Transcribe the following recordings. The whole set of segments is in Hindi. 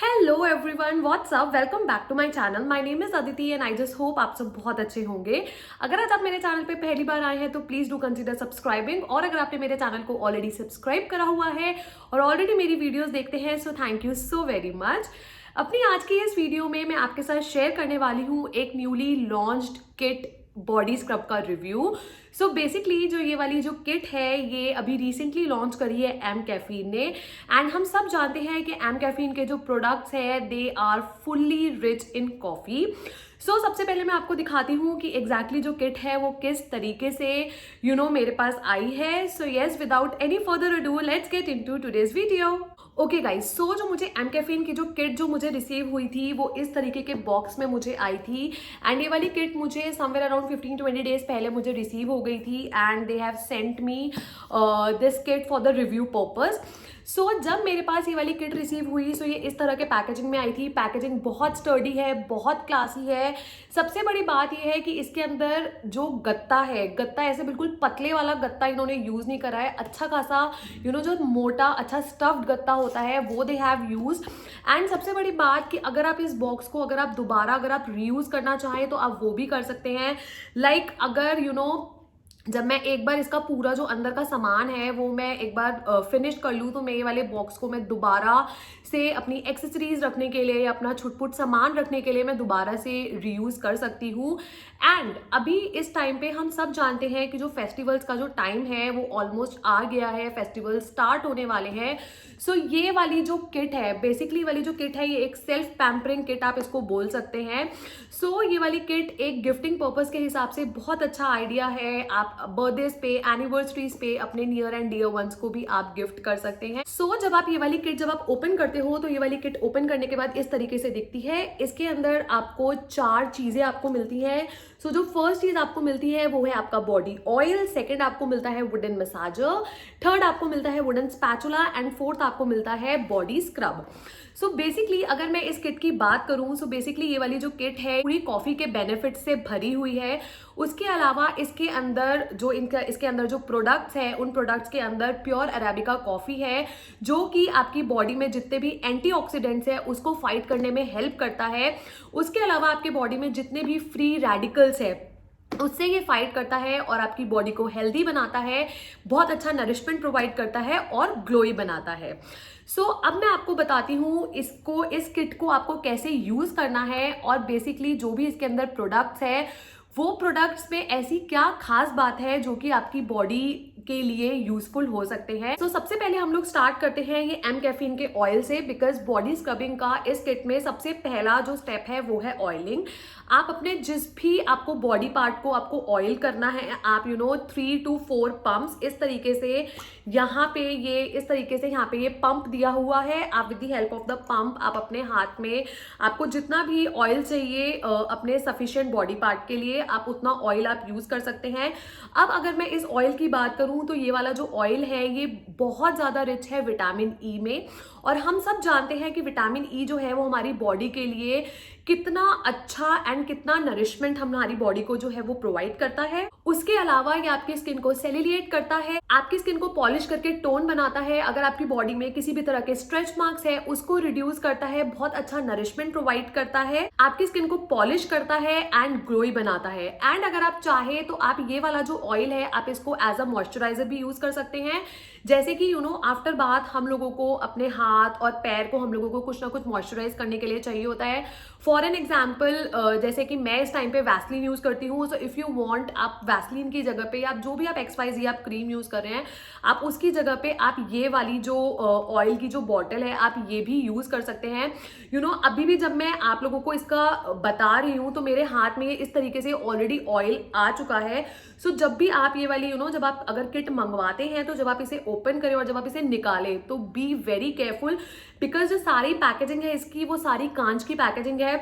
Hello everyone, what's up, welcome back to my channel. My name is Aditi and I just hope आप सब बहुत अच्छे होंगे। अगर आज आप मेरे चैनल पे पहली बार आए हैं तो प्लीज डू कंसीडर सब्सक्राइबिंग, और अगर आपने मेरे चैनल को ऑलरेडी सब्सक्राइब करा हुआ है और ऑलरेडी मेरी वीडियोस देखते हैं so thank you so very much. अपनी आज की इस वीडियो में मैं आपके साथ शेयर करने वाली हूँ एक newly launched kit body scrub का रिव्यू। सो बेसिकली जो ये वाली जो किट है ये अभी रिसेंटली लॉन्च करी है एम कैफीन ने, एंड हम सब जानते हैं कि एम कैफीन के जो प्रोडक्ट्स है they are fully rich in coffee. So सबसे पहले मैं आपको दिखाती हूँ कि एग्जैक्टली जो किट है वो किस तरीके से मेरे पास आई है। So yes, without any further ado let's get into today's video. Okay guys, so जो मुझे एम कैफीन की जो किट जो मुझे रिसीव हुई थी वो इस तरीके के बॉक्स में मुझे आई थी, एंड ये वाली किट मुझे समवेयर अराउंड 15-20 डेज पहले मुझे रिसीव हो गई थी, and they have sent me this kit for the review purpose. So जब मेरे पास ये वाली किट रिसीव हुई सो ये इस तरह के पैकेजिंग में आई थी। पैकेजिंग बहुत स्टर्डी है, बहुत क्लासी है। सबसे बड़ी बात ये है कि इसके अंदर जो गत्ता है, गत्ता ऐसे बिल्कुल पतले वाला गत्ता इन्होंने यूज नहीं करा है। अच्छा खासा जो मोटा अच्छा स्टफ्ड गत्ता होता है वो दे हैव यूज। एंड सबसे बड़ी बात कि अगर आप इस बॉक्स को अगर आप रीयूज करना चाहें तो आप वो भी कर सकते हैं। लाइक अगर जब मैं एक बार इसका पूरा जो अंदर का सामान है वो मैं एक बार फिनिश कर लूँ तो मैं ये वाले बॉक्स को मैं दोबारा से अपनी एक्सेसरीज रखने के लिए या अपना छुटपुट सामान रखने के लिए मैं दोबारा से रीयूज कर सकती हूँ। एंड अभी इस टाइम पे हम सब जानते हैं कि जो फेस्टिवल्स का जो टाइम है वो ऑलमोस्ट आ गया है, फेस्टिवल स्टार्ट होने वाले हैं। सो ये वाली जो किट है, बेसिकली वाली जो किट है ये एक सेल्फ पैम्परिंग किट आप इसको बोल सकते हैं। सो ये वाली किट एक गिफ्टिंग पर्पस के हिसाब से बहुत अच्छा आइडिया है। आप बर्थडेज पे, एनिवर्सरीज पे अपने नियर एंड डियर वंस को भी आप गिफ्ट कर सकते हैं। सो जब आप ये वाली किट जब आप ओपन करते हो तो ये वाली किट ओपन करने के बाद इस तरीके से दिखती है। इसके अंदर आपको 4 चीजें आपको मिलती है। सो जो फर्स्ट चीज आपको मिलती है वो है आपका बॉडी ऑयल, सेकंड आपको मिलता है वुडन मसाजर, थर्ड आपको मिलता है वुडन स्पैचुला, एंड फोर्थ आपको मिलता है बॉडी स्क्रब। सो बेसिकली अगर मैं इस किट की बात करूं सो बेसिकली ये वाली जो किट है पूरी कॉफी के बेनिफिट से भरी हुई है। उसके अलावा इसके अंदर जो प्रोडक्ट्स है उन प्रोडक्ट्स के अंदर प्योर अरेबिका कॉफी है जो कि आपकी बॉडी में जितने भी एंटीऑक्सीडेंट्स है उसको फाइट करने में हेल्प करता है। उसके अलावा आपकी बॉडी में जितने भी फ्री रेडिकल्स है उससे ये फाइट करता है और आपकी बॉडी को हेल्दी बनाता है, बहुत अच्छा नरिशमेंट प्रोवाइड करता है और ग्लोई बनाता है। सो अब मैं आपको बताती हूँ इस किट को आपको कैसे यूज करना है, और बेसिकली जो भी इसके अंदर प्रोडक्ट्स है वो प्रोडक्ट्स में ऐसी क्या खास बात है जो कि आपकी बॉडी के लिए यूजफुल हो सकते हैं। तो सबसे पहले हम लोग स्टार्ट करते हैं ये एम कैफीन के ऑयल से, बिकॉज बॉडी स्क्रबिंग का इस किट में सबसे पहला जो स्टेप है वो है ऑयलिंग। आप अपने जिस भी आपको बॉडी पार्ट को आपको ऑयल करना है, आप 3 to 4 पंप्स इस तरीके से यहाँ पे ये पंप दिया हुआ है। आप with the help of the pump आप अपने हाथ में आपको जितना भी ऑयल चाहिए अपने सफिशिएंट बॉडी पार्ट के लिए आप उतना ऑयल आप यूज कर सकते हैं। अब अगर मैं इस ऑयल की बात करूं तो ये वाला जो ऑयल है ये बहुत ज्यादा रिच है विटामिन ई में, और हम सब जानते हैं कि विटामिन ई जो है वो हमारी बॉडी के लिए कितना अच्छा एंड कितना नरिशमेंट हमारी बॉडी को जो है वो प्रोवाइड करता है। उसके अलावा ये आपकी स्किन को सेल्यूलेट करता है, आपकी स्किन को पॉलिश करके टोन बनाता है। अगर आपकी बॉडी में किसी भी तरह के स्ट्रेच मार्क्स है उसको रिड्यूस करता है, बहुत अच्छा नरिशमेंट प्रोवाइड करता है, आपकी स्किन को पॉलिश करता है एंड ग्लोई बनाता है। एंड अगर आप चाहे तो आप ये वाला जो ऑयल है आप इसको एज अ मॉइस्चराइजर भी यूज कर सकते हैं। जैसे कि आफ्टर बाथ हम लोगों को अपने हाथ और पैर को हम लोगों को कुछ ना कुछ मॉइस्चराइज करने के लिए चाहिए होता है। फॉर एन एग्जाम्पल जैसे कि मैं इस टाइम पे वैसलीन यूज करती हूँ। सो इफ यू वांट आप वैसलीन की जगह पे आप जो भी आप XYZ आप क्रीम यूज कर रहे हैं आप उसकी जगह पे आप ये वाली जो ऑयल की जो बॉटल है आप ये भी यूज कर सकते हैं। अभी भी जब मैं आप लोगों को इसका बता रही हूँ तो मेरे हाथ में इस तरीके से ऑलरेडी ऑयल आ चुका है। सो जब भी आप ये वाली जब आप अगर किट मंगवाते हैं तो जब आप इसे ओपन करें और जब आप इसे निकालें तो बी वेरी केयरफुल, बिकॉज जो सारी पैकेजिंग है इसकी वो सारी कांच की पैकेजिंग है।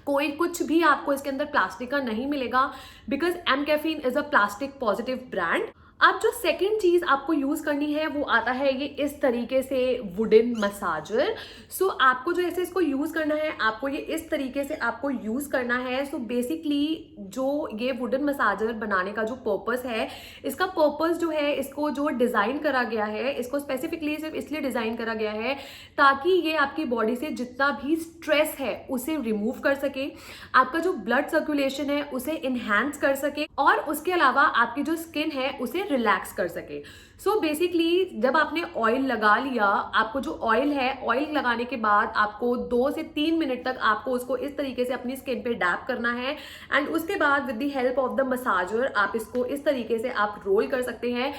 कोई कुछ भी आपको इसके अंदर प्लास्टिक का नहीं मिलेगा, because M caffeine is a plastic positive brand. अब जो सेकंड चीज आपको यूज करनी है वो आता है ये इस तरीके से वुडन मसाजर। सो आपको जो ऐसे इसको यूज करना है, आपको ये इस तरीके से आपको यूज करना है। सो बेसिकली जो ये वुडन मसाजर बनाने का जो पर्पस है, इसका पर्पस जो है, इसको जो डिजाइन करा गया है, इसको स्पेसिफिकली सिर्फ इसलिए डिजाइन करा गया है ताकि ये आपकी बॉडी से जितना भी स्ट्रेस है उसे रिमूव कर सके, आपका जो ब्लड सर्कुलेशन है उसे इनहैंस कर सके, और उसके अलावा आपकी जो स्किन है उसे रिलैक्स कर सके। सो बेसिकली जब आपने ऑयल लगा लिया, आपको जो ऑयल है, ऑयल लगाने के बाद आपको 2 से 3 मिनट तक आपको उसको इस तरीके से अपनी स्किन पे डैप करना है। एंड उसके बाद with the help of the massager आप इसको इस तरीके से आप रोल कर सकते हैं।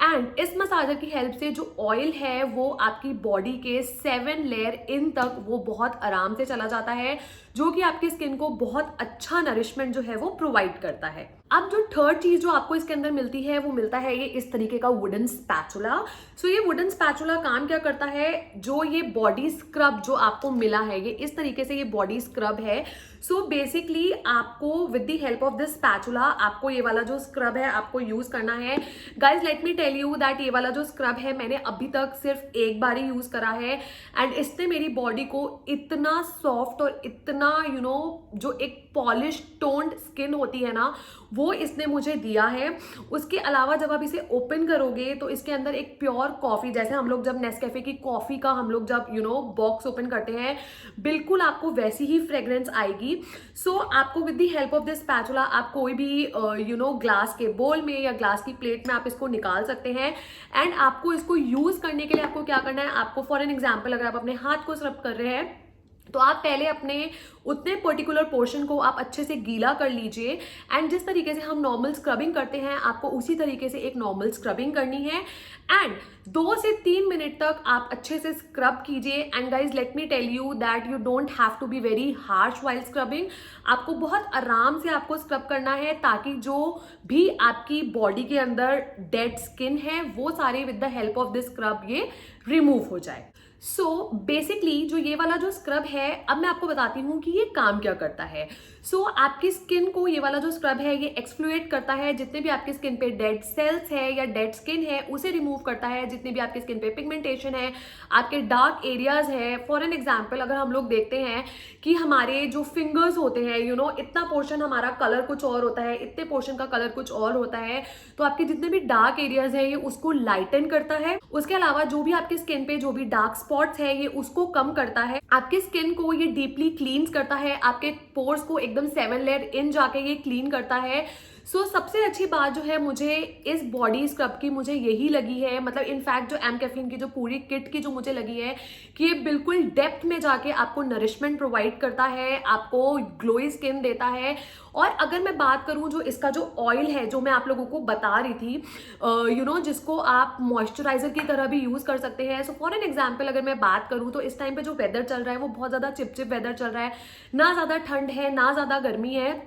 एंड इस मसाजर की हेल्प से जो ऑयल है वो आपकी बॉडी के 7 लेयर इन तक वो बहुत आराम से चला जाता है, जो कि आपकी स्किन को बहुत अच्छा नरिशमेंट जो है वो प्रोवाइड करता है। अब जो थर्ड चीज जो आपको इसके अंदर मिलती है वो मिलता है ये इस तरीके का वुडन स्पैचुला। सो ये वुडन स्पैचुला काम क्या करता है, जो ये बॉडी स्क्रब जो आपको मिला है, ये इस तरीके से ये बॉडी स्क्रब है। सो बेसिकली आपको with the help of this spatula आपको ये वाला जो स्क्रब है आपको यूज करना है। Guys let me tell you that ये वाला जो स्क्रब है मैंने अभी तक सिर्फ एक बार ही यूज करा है, एंड इसने मेरी बॉडी को इतना सॉफ्ट और इतना जो एक पॉलिश टोन्ड स्किन होती है ना, वो इसने मुझे दिया है। उसके अलावा जब आप इसे ओपन करोगे तो इसके अंदर एक प्योर कॉफी, जैसे हम लोग जब नेस्कैफे की कॉफी का हम लोग जब बॉक्स ओपन करते हैं, बिल्कुल आपको वैसी ही फ्रेग्रेंस आएगी। सो आपको with the help of this spatula आप कोई भी ग्लास के बोल में या ग्लास की प्लेट में आप इसको निकाल सकते हैं। एंड आपको इसको यूज करने के लिए आपको क्या करना है, आपको फॉर एन एग्जाम्पल अगर आप अपने हाथ को स्क्रब कर रहे हैं तो आप पहले अपने उतने पर्टिकुलर पोर्शन को आप अच्छे से गीला कर लीजिए। एंड जिस तरीके से हम नॉर्मल स्क्रबिंग करते हैं आपको उसी तरीके से एक नॉर्मल स्क्रबिंग करनी है। एंड 2 से 3 मिनट तक आप अच्छे से स्क्रब कीजिए। And guys let me tell you that you don't have to be very harsh while scrubbing. आपको बहुत आराम से आपको स्क्रब करना है ताकि जो भी आपकी बॉडी के अंदर डेड स्किन है वो सारे with the help of this scrub ये रिमूव हो जाए। सो बेसिकली जो ये वाला जो स्क्रब है, अब मैं आपको बताती हूँ कि ये काम क्या करता है। सो आपकी स्किन को ये वाला जो स्क्रब है ये एक्सफ्लुएट करता है, जितने भी आपकी स्किन पे डेड सेल्स है या डेड स्किन है उसे रिमूव करता है, जितने भी आपकी स्किन पे पिगमेंटेशन है, आपके डार्क एरियाज है। फॉर एन एग्जाम्पल अगर हम लोग देखते हैं कि हमारे जो फिंगर्स होते हैं इतना पोर्शन हमारा कलर कुछ और होता है, इतने पोर्शन का कलर कुछ और होता है, तो आपके जितने भी डार्क एरियाज है ये उसको लाइटन करता है। उसके अलावा जो भी आपकी स्किन पे जो भी डार्क स्पॉट्स है ये उसको कम करता है, आपके स्किन को ये डीपली क्लींस करता है, आपके पोर्स को एकदम 7 लेयर इन जाके ये क्लीन करता है। सो सबसे अच्छी बात जो है मुझे इस बॉडी स्क्रब की मुझे यही लगी है, मतलब इनफैक्ट जो एम कैफीन की जो पूरी किट की जो मुझे लगी है कि ये बिल्कुल डेप्थ में जाके आपको नरिशमेंट प्रोवाइड करता है, आपको ग्लोई स्किन देता है। और अगर मैं बात करूं जो इसका जो ऑयल है जो मैं आप लोगों को बता रही थी, जिसको आप मॉइस्चराइजर की तरह भी यूज कर सकते हैं। सो फॉर एन एग्जाम्पल अगर मैं बात करूं तो इस टाइम पे जो वेदर चल रहा है वो बहुत ज्यादा चिपचिप वेदर चल रहा है, ना ज्यादा ठंड है ना ज्यादा गर्मी है।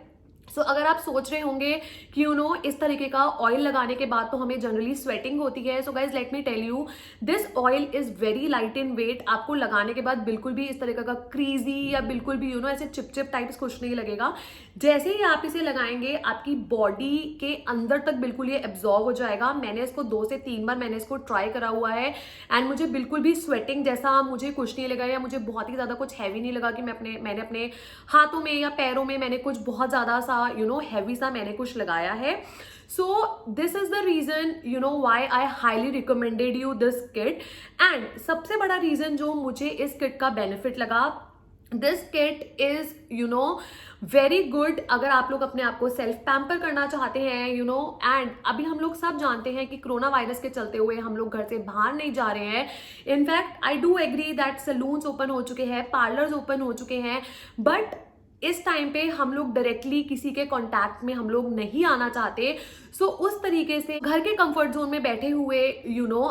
सो अगर आप सोच रहे होंगे कि इस तरीके का ऑयल लगाने के बाद तो हमें जनरली स्वेटिंग होती है, so guys let me tell you this oil is very light in weight. आपको लगाने के बाद बिल्कुल भी इस तरीके का क्रीजी या बिल्कुल भी ऐसे चिपचिप टाइप्स कुछ नहीं लगेगा। जैसे ही आप इसे लगाएंगे आपकी बॉडी के अंदर तक बिल्कुल ये एब्जॉर्ब हो जाएगा। मैंने इसको 2 से 3 बार मैंने इसको ट्राई करा हुआ है एंड मुझे बिल्कुल भी स्वेटिंग जैसा मुझे कुछ नहीं लगा, या मुझे बहुत ही ज्यादा कुछ हैवी नहीं लगा कि मैंने अपने हाथों में या पैरों में मैंने कुछ बहुत ज्यादा सा हैवी सा मैंने कुछ लगाया है। So this is the reason why I highly recommended you this kit। and सबसे बड़ा रीजन जो मुझे इस किट का बेनिफिट लगा, this kit is very good अगर आप लोग अपने आप को सेल्फ पैम्पर करना चाहते हैं एंड अभी हम लोग सब जानते हैं कि कोरोना वायरस के चलते हुए हम लोग घर से बाहर नहीं जा रहे हैं। In fact I do agree that salons open हो चुके हैं, पार्लर्स ओपन हो चुके हैं, बट इस टाइम पे हम लोग डायरेक्टली किसी के कांटेक्ट में हम लोग नहीं आना चाहते। सो उस तरीके से घर के कंफर्ट जोन में बैठे हुए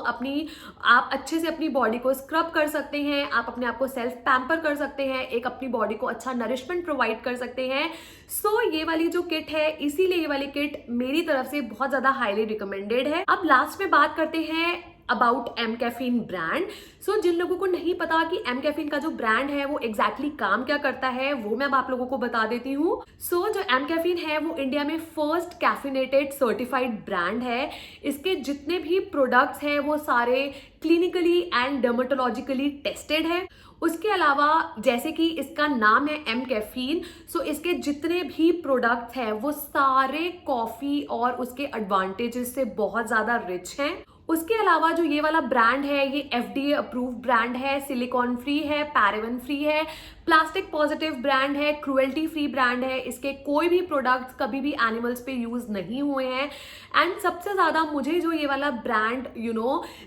अपनी आप अच्छे से अपनी बॉडी को स्क्रब कर सकते हैं, आप अपने आप को सेल्फ पैम्पर कर सकते हैं, एक अपनी बॉडी को अच्छा नरिशमेंट प्रोवाइड कर सकते हैं। सो ये वाली जो किट है, इसीलिए ये वाली किट मेरी तरफ से बहुत ज्यादा हाईली रिकमेंडेड है। अब लास्ट में बात करते हैं अबाउट एम कैफीन ब्रांड। सो जिन लोगों को नहीं पता कि एम कैफीन का जो ब्रांड है वो एग्जैक्टली काम क्या करता है, वो मैं अब आप लोगों को बता देती हूँ। सो जो एम कैफीन है वो इंडिया में फर्स्ट कैफिनेटेड सर्टिफाइड ब्रांड है। इसके जितने भी प्रोडक्ट्स हैं वो सारे क्लिनिकली एंड डर्मेटोलॉजिकली टेस्टेड है। उसके अलावा जैसे कि इसका नाम है एम कैफीन, सो इसके जितने भी प्रोडक्ट्स हैं वो सारे कॉफी और उसके एडवांटेजेस से बहुत ज्यादा रिच हैं। उसके अलावा जो ये वाला ब्रांड है ये FDA अप्रूव्ड ब्रांड है, सिलिकॉन फ्री है, पैराबेन फ्री है, प्लास्टिक पॉजिटिव ब्रांड है, क्रुएल्टी फ्री ब्रांड है। इसके कोई भी प्रोडक्ट्स कभी भी एनिमल्स पे यूज नहीं हुए हैं। एंड सबसे ज्यादा मुझे जो ये वाला ब्रांड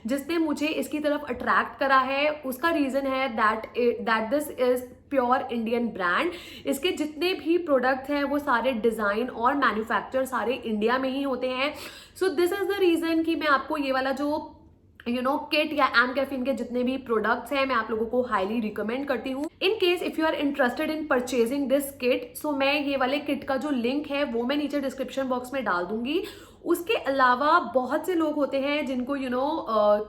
जिसने मुझे इसकी तरफ अट्रैक्ट करा है उसका रीजन है that this is pure Indian brand. इसके जितने भी प्रोडक्ट्स हैं वो सारे डिजाइन और मैन्युफैक्चर सारे इंडिया में ही होते हैं। So this is the reason कि मैं आपको ये वाला जो किट या एम कैफीन के जितने भी प्रोडक्ट्स हैं मैं आप लोगों को हाईली रिकमेंड करती हूँ। In case if you are interested in purchasing this kit, so मैं ये वाले किट का जो लिंक है वो मैं नीचे डिस्क्रिप्शन बॉक्स में डाल दूंगी। उसके अलावा बहुत से लोग होते हैं जिनको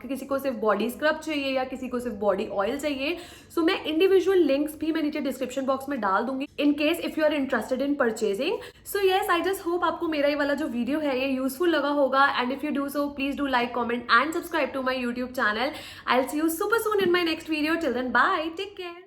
किसी को सिर्फ बॉडी स्क्रब चाहिए या किसी को सिर्फ बॉडी ऑयल चाहिए। सो मैं इंडिविजुअल लिंक्स भी मैं नीचे डिस्क्रिप्शन बॉक्स में डाल दूंगी in case if you are interested in purchasing. So yes, I just hope आपको मेरा ये वाला जो वीडियो है ये यूजफुल लगा होगा। And if you do so please do like, comment and subscribe to my YouTube channel. I will see you super soon in my next video. Till then bye, take care.